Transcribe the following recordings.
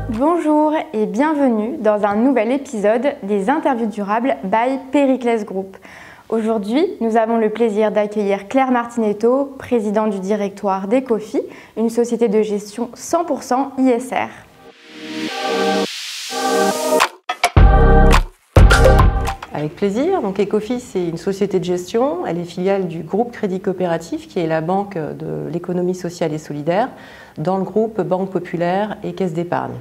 Bonjour et bienvenue dans un nouvel épisode des Interviews durables by Périclès Group. Aujourd'hui, nous avons le plaisir d'accueillir Claire Martinetto, présidente du directoire d'Ecofi, une société de gestion 100% ISR. Avec plaisir. Donc Ecofi, c'est une société de gestion. Elle est filiale du groupe Crédit Coopératif, qui est la banque de l'économie sociale et solidaire, dans le groupe Banque Populaire et Caisse d'épargne.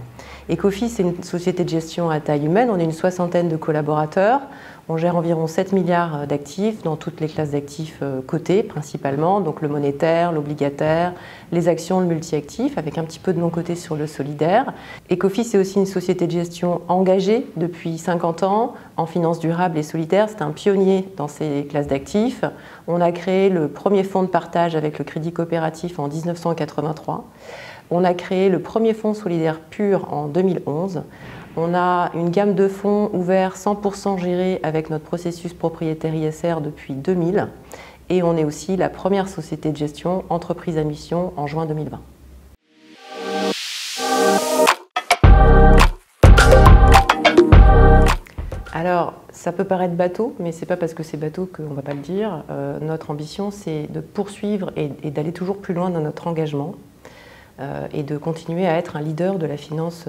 Ecofi, c'est une société de gestion à taille humaine. On est une soixantaine de collaborateurs. On gère environ 7 milliards d'actifs dans toutes les classes d'actifs cotées principalement, donc le monétaire, l'obligataire, les actions, le multi-actif, avec un petit peu de non-coté sur le solidaire. Ecofi, c'est aussi une société de gestion engagée depuis 50 ans en finance durable et solidaire. C'est un pionnier dans ces classes d'actifs. On a créé le premier fonds de partage avec le Crédit Coopératif en 1983. On a créé le premier fonds solidaire pur en 2011. On a une gamme de fonds ouverts 100% gérés avec notre processus propriétaire ISR depuis 2000. Et on est aussi la première société de gestion entreprise à mission en juin 2020. Alors, ça peut paraître bateau, mais ce n'est pas parce que c'est bateau qu'on ne va pas le dire. Notre ambition, c'est de poursuivre et d'aller toujours plus loin dans notre engagement. Et de continuer à être un leader de la finance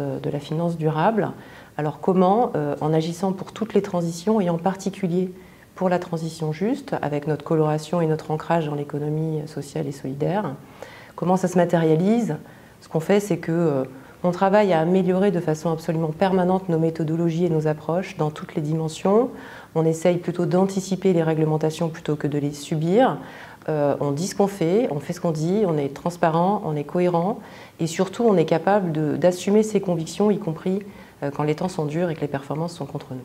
durable. Alors comment? En agissant pour toutes les transitions et en particulier pour la transition juste, avec notre coloration et notre ancrage dans l'économie sociale et solidaire. Comment ça se matérialise? Ce qu'on fait, c'est qu'on travaille à améliorer de façon absolument permanente nos méthodologies et nos approches dans toutes les dimensions. On essaye plutôt d'anticiper les réglementations plutôt que de les subir. On dit ce qu'on fait, on fait ce qu'on dit, on est transparent, on est cohérent et surtout on est capable d'assumer ses convictions, y compris quand les temps sont durs et que les performances sont contre nous.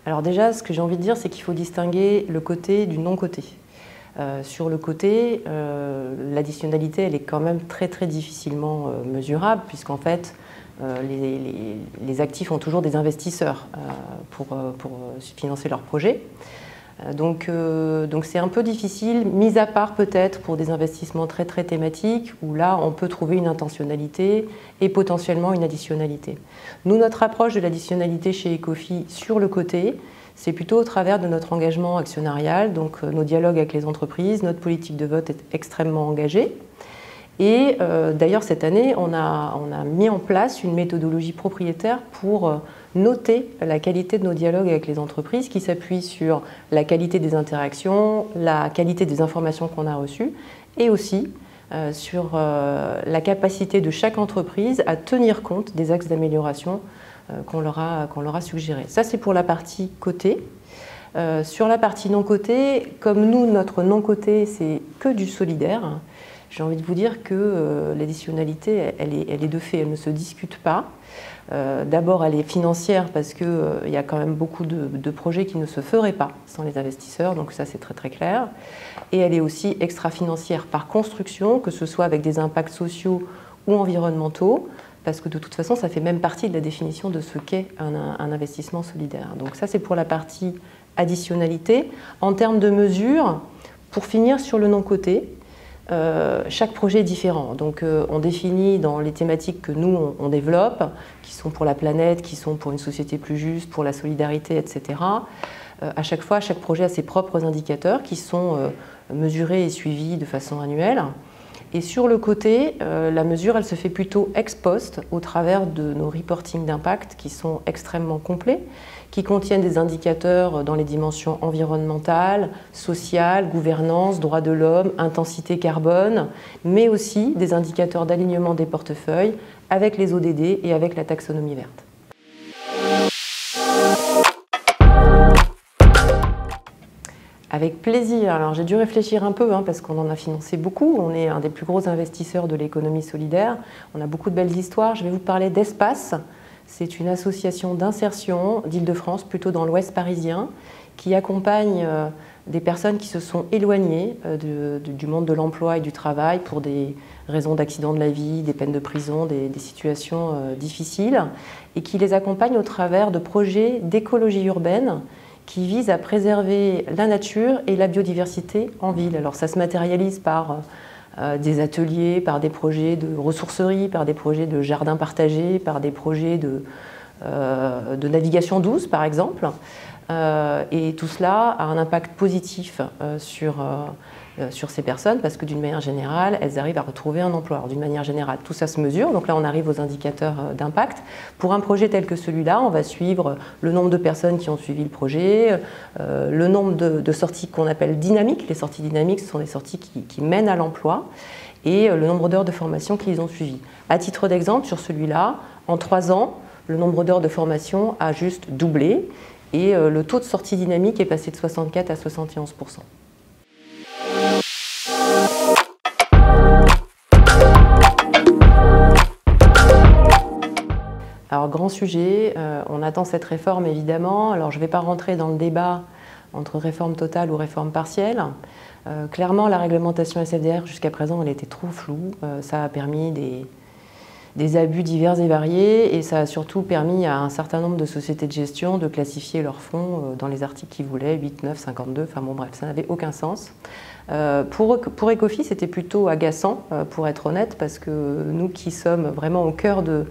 Alors déjà, ce que j'ai envie de dire, c'est qu'il faut distinguer le côté du non-côté. Sur le côté, l'additionnalité, elle est quand même très difficilement mesurable puisqu'en fait, les actifs ont toujours des investisseurs pour financer leurs projets. Donc c'est un peu difficile, mis à part peut-être pour des investissements très thématiques, où là on peut trouver une intentionnalité et potentiellement une additionnalité. Nous, notre approche de l'additionnalité chez Ecofi sur le côté, c'est plutôt au travers de notre engagement actionnarial, donc nos dialogues avec les entreprises, notre politique de vote est extrêmement engagée. Et d'ailleurs, cette année, on a mis en place une méthodologie propriétaire pour noter la qualité de nos dialogues avec les entreprises qui s'appuie sur la qualité des interactions, la qualité des informations qu'on a reçues et aussi sur la capacité de chaque entreprise à tenir compte des axes d'amélioration qu'on leur a suggérés. Ça, c'est pour la partie côté. Sur la partie non côté, comme nous, notre non côté, c'est que du solidaire. J'ai envie de vous dire que l'additionnalité, elle est de fait, elle ne se discute pas. D'abord, elle est financière parce qu'il y a quand même beaucoup de projets qui ne se feraient pas sans les investisseurs, donc ça c'est très clair. Et elle est aussi extra-financière par construction, que ce soit avec des impacts sociaux ou environnementaux, parce que de toute façon, ça fait même partie de la définition de ce qu'est un investissement solidaire. Donc ça, c'est pour la partie additionnalité. En termes de mesures, pour finir sur le non-côté, chaque projet est différent. Donc on définit dans les thématiques que nous, on développe, qui sont pour la planète, qui sont pour une société plus juste, pour la solidarité, etc. À chaque fois, chaque projet a ses propres indicateurs qui sont mesurés et suivis de façon annuelle. Et sur le côté, la mesure, elle se fait plutôt ex post au travers de nos reportings d'impact qui sont extrêmement complets, qui contiennent des indicateurs dans les dimensions environnementales, sociales, gouvernance, droits de l'homme, intensité carbone, mais aussi des indicateurs d'alignement des portefeuilles avec les ODD et avec la taxonomie verte. Avec plaisir. Alors j'ai dû réfléchir un peu parce qu'on en a financé beaucoup. On est un des plus gros investisseurs de l'économie solidaire. On a beaucoup de belles histoires. Je vais vous parler d'Espace. C'est une association d'insertion d'Île-de-France, plutôt dans l'ouest parisien, qui accompagne des personnes qui se sont éloignées du monde de l'emploi et du travail pour des raisons d'accident de la vie, des peines de prison, des situations difficiles, et qui les accompagnent au travers de projets d'écologie urbaine qui visent à préserver la nature et la biodiversité en ville. Alors ça se matérialise par des ateliers, par des projets de ressourcerie, par des projets de jardins partagés, par des projets de navigation douce par exemple. Et tout cela a un impact positif sur ces personnes parce que d'une manière générale, elles arrivent à retrouver un emploi. D'une manière générale, tout ça se mesure. Donc là, on arrive aux indicateurs d'impact. Pour un projet tel que celui-là, on va suivre le nombre de personnes qui ont suivi le projet, le nombre de sorties qu'on appelle dynamiques. Les sorties dynamiques, ce sont des sorties qui mènent à l'emploi et le nombre d'heures de formation qu'ils ont suivies. À titre d'exemple, sur celui-là, en 3 ans, le nombre d'heures de formation a juste doublé. Et le taux de sortie dynamique est passé de 64 à 71%. Alors, grand sujet, on attend cette réforme évidemment. Alors, je ne vais pas rentrer dans le débat entre réforme totale ou réforme partielle. Clairement, la réglementation SFDR jusqu'à présent, elle était trop floue. Ça a permis des abus divers et variés et ça a surtout permis à un certain nombre de sociétés de gestion de classifier leurs fonds dans les articles qu'ils voulaient, 8, 9, 52, enfin bon bref, ça n'avait aucun sens. Pour Ecofi, c'était plutôt agaçant, pour être honnête, parce que nous qui sommes vraiment au cœur de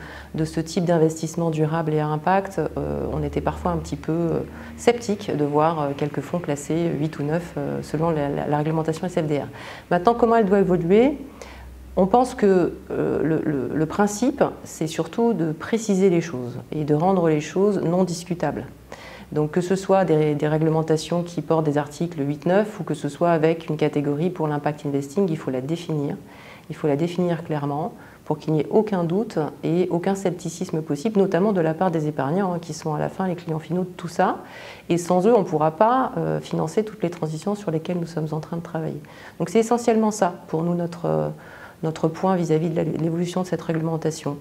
ce type d'investissement durable et à impact, on était parfois un petit peu sceptiques de voir quelques fonds classés 8 ou 9 selon la réglementation SFDR. Maintenant, comment elle doit évoluer ? On pense que le principe, c'est surtout de préciser les choses et de rendre les choses non discutables. Donc que ce soit des réglementations qui portent des articles 8-9 ou que ce soit avec une catégorie pour l'impact investing, il faut la définir. Il faut la définir clairement pour qu'il n'y ait aucun doute et aucun scepticisme possible, notamment de la part des épargnants qui sont à la fin les clients finaux de tout ça. Et sans eux, on ne pourra pas financer toutes les transitions sur lesquelles nous sommes en train de travailler. Donc c'est essentiellement ça pour nous notre point vis-à-vis de l'évolution de cette réglementation.